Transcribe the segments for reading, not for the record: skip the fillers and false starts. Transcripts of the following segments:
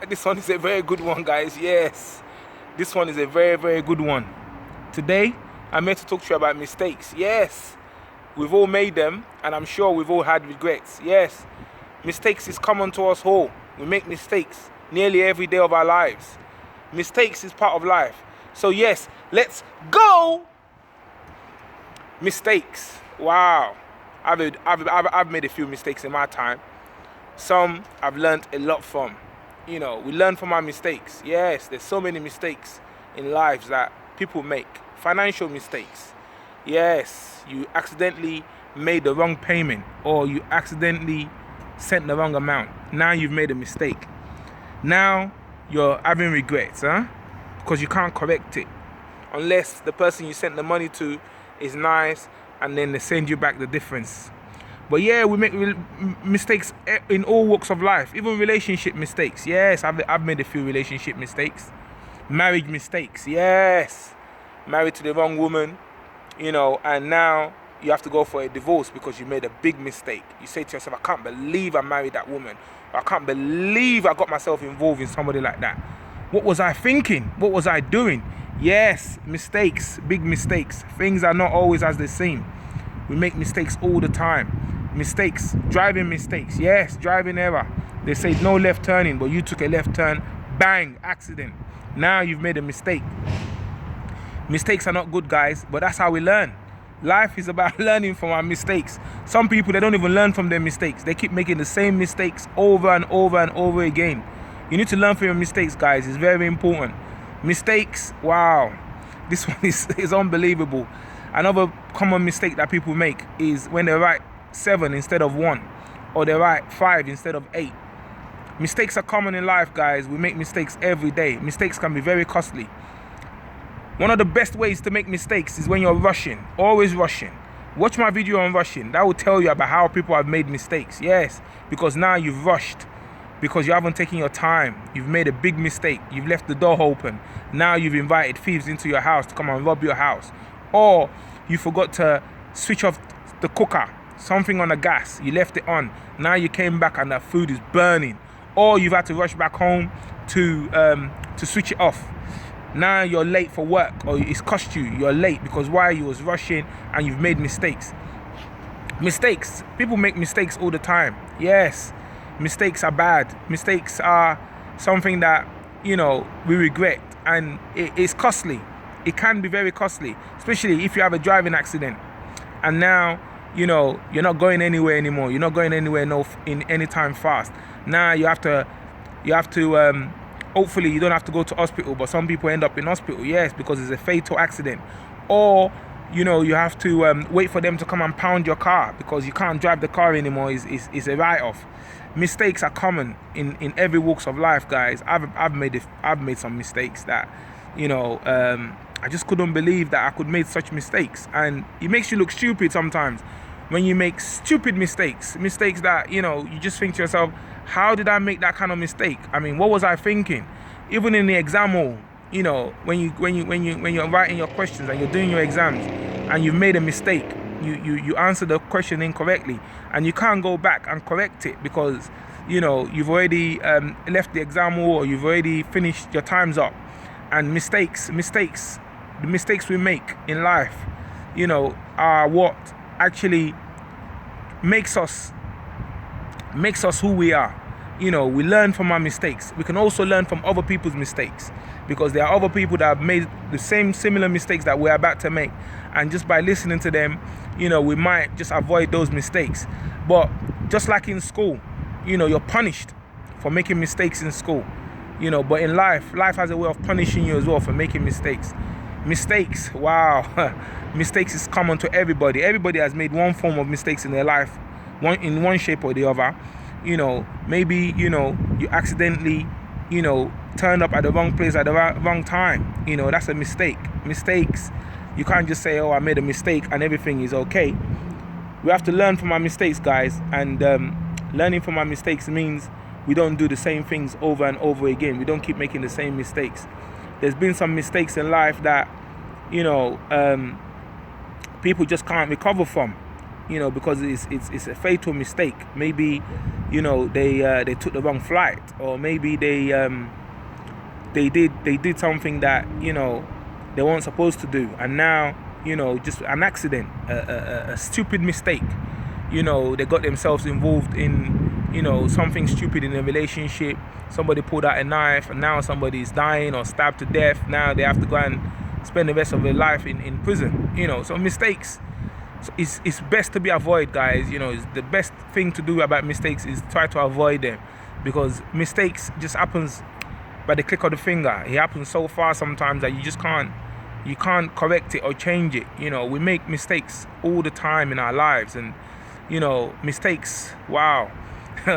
This one is a very good one, guys. Yes, this one is a very, very good one. Today, I'm here to talk to you about mistakes. Yes, we've all made them, and I'm sure we've all had regrets. Yes, mistakes is common to us all. We make mistakes nearly every day of our lives. Mistakes is part of life. So yes, let's go. Mistakes. Wow. I've made a few mistakes in my time. Some I've learned a lot from. You know, we learn from our mistakes. Yes, there's so many mistakes in lives that people make. Financial mistakes. Yes, you accidentally made the wrong payment or you accidentally sent the wrong amount. Now you've made a mistake. Now you're having regrets, huh? Because you can't correct it. Unless the person you sent the money to is nice and then they send you back the difference. But yeah, we make mistakes in all walks of life, even relationship mistakes. Yes, I've made a few relationship mistakes. Marriage mistakes, yes. Married to the wrong woman, you know, and now you have to go for a divorce because you made a big mistake. You say to yourself, I can't believe I married that woman. Or I can't believe I got myself involved in somebody like that. What was I thinking? What was I doing? Yes, mistakes, big mistakes. Things are not always as they seem. We make mistakes all the time. Mistakes, driving mistakes. Yes, driving error. They say no left turning, but you took a left turn, bang, accident. Now you've made a mistake. Mistakes are not good, guys, but that's how we learn. Life is about learning from our mistakes. Some people, they don't even learn from their mistakes. They keep making the same mistakes over and over and over again. You need to learn from your mistakes, guys. It's very important. Mistakes, wow. This one is unbelievable. Another common mistake that people make is when they write 7 instead of 1, or they write 5 instead of 8. Mistakes are common in life, guys. We make mistakes every day. Mistakes can be very costly. One of the best ways to make mistakes is when you're rushing, always rushing. Watch my video on rushing. That will tell you about how people have made mistakes. Yes, because now you've rushed, because you haven't taken your time. You've made a big mistake. You've left the door open. Now you've invited thieves into your house to come and rob your house. Or you forgot to switch off the cooker, something on the gas. You left it on. Now you came back and that food is burning. Or you've had to rush back home to switch it off. Now you're late for work, or it's cost you. You're late because why? You was rushing and you've made mistakes. Mistakes. People make mistakes all the time. Yes, mistakes are bad. Mistakes are something that, you know, we regret, and it's costly. It can be very costly, especially if you have a driving accident and now, you know, you're not going anywhere anymore. You're not going anywhere in any time fast. Now you have to hopefully you don't have to go to hospital, but some people end up in hospital, yes, because it's a fatal accident. Or, you know, you have to wait for them to come and pound your car because you can't drive the car anymore. Is a write-off. Mistakes are common in every walks of life, guys. I've made some mistakes that, you know, I just couldn't believe that I could make such mistakes, and it makes you look stupid sometimes when you make stupid mistakes that, you know, you just think to yourself, how did I make that kind of mistake? I mean, what was I thinking? Even in the exam hall, you know, when you're writing your questions and you're doing your exams and you've made a mistake, you answer the question incorrectly and you can't go back and correct it because, you know, you've already left the exam hall or you've already finished, your time's up. And the mistakes we make in life, you know, are what actually makes us who we are. You know, we learn from our mistakes. We can also learn from other people's mistakes because there are other people that have made the similar mistakes that we're about to make, and just by listening to them, you know, we might just avoid those mistakes. But just like in school, you know, you're punished for making mistakes in school, you know, but in life has a way of punishing you as well for making mistakes. Mistakes, wow. Mistakes is common to everybody. Everybody has made one form of mistakes in their life, in one shape or the other. You know, maybe, you know, you accidentally, you know, turned up at the wrong place at the wrong time. You know, that's a mistake. Mistakes, you can't just say, oh, I made a mistake and everything is okay. We have to learn from our mistakes, guys, and learning from our mistakes means we don't do the same things over and over again. We don't keep making the same mistakes. There's been some mistakes in life that, you know, people just can't recover from. you know, because it's a fatal mistake. Maybe, you know, they took the wrong flight, or maybe they did something that, you know, they weren't supposed to do, and now, you know, just an accident, a stupid mistake, you know, they got themselves involved in, you know, something stupid in a relationship. Somebody pulled out a knife, and now somebody's dying or stabbed to death. Now they have to go and spend the rest of their life in prison, you know. So mistakes, it's best to be avoided, guys. You know, it's the best thing to do about mistakes is try to avoid them, because mistakes just happens by the click of the finger. It happens so fast sometimes that you can't correct it or change it. You know, we make mistakes all the time in our lives, and, you know, mistakes, wow.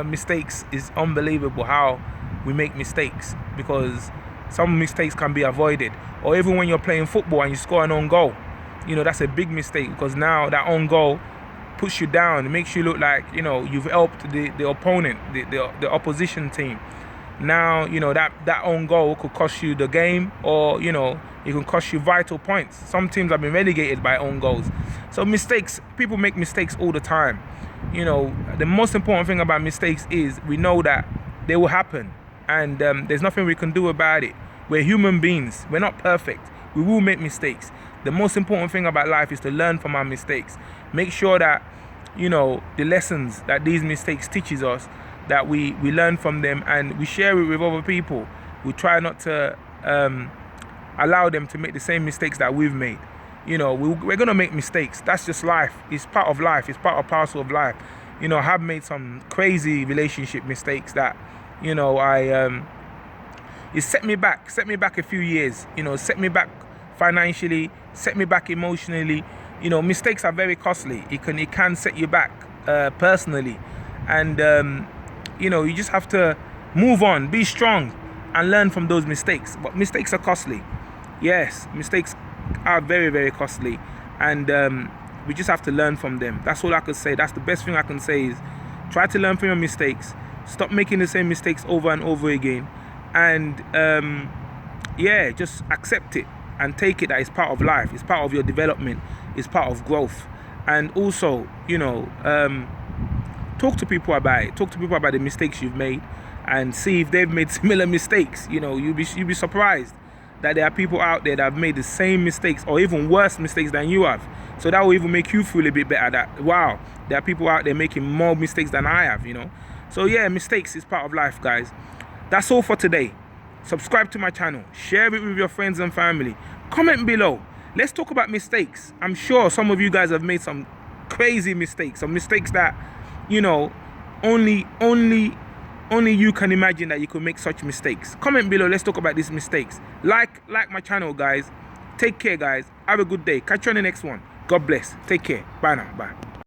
Mistakes is unbelievable how we make mistakes, because some mistakes can be avoided. Or even when you're playing football and you score an own goal, you know, that's a big mistake, because now that own goal puts you down. It makes you look like, you know, you've helped the opponent, the opposition team. Now, you know, that own goal could cost you the game, or, you know, it can cost you vital points. Some teams have been relegated by own goals. So mistakes, people make mistakes all the time. You know, the most important thing about mistakes is we know that they will happen, and there's nothing we can do about it. We're human beings. We're not perfect. We will make mistakes. The most important thing about life is to learn from our mistakes. Make sure that, you know, the lessons that these mistakes teaches us, that we learn from them and we share it with other people. We try not to allow them to make the same mistakes that we've made. You know, we're going to make mistakes. That's just life. It's part of life. It's part of parcel of life. You know, I have made some crazy relationship mistakes that, you know, it set me back a few years. You know, set me back financially, set me back emotionally. You know, mistakes are very costly. It can set you back personally. And, you know, you just have to move on, be strong, and learn from those mistakes. But mistakes are costly. Yes, mistakes are very, very costly, and we just have to learn from them. That's all I could say. That's the best thing I can say, is try to learn from your mistakes. Stop making the same mistakes over and over again, and yeah, just accept it and take it that it's part of life. It's part of your development. It's part of growth. And also, you know, talk to people about it. Talk to people about the mistakes you've made, and see if they've made similar mistakes. You know, you'll be surprised that there are people out there that have made the same mistakes or even worse mistakes than you have. So that will even make you feel a bit better, that, wow, there are people out there making more mistakes than I have, you know. So yeah, mistakes is part of life, guys. That's all for today. Subscribe to my channel. Share it with your friends and family. Comment below. Let's talk about mistakes. I'm sure some of you guys have made some crazy mistakes. Some mistakes that, you know, only you can imagine that you could make such mistakes. Comment below. Let's talk about these mistakes. Like my channel, guys. Take care, guys. Have a good day. Catch you on the next one. God bless. Take care. Bye now. Bye.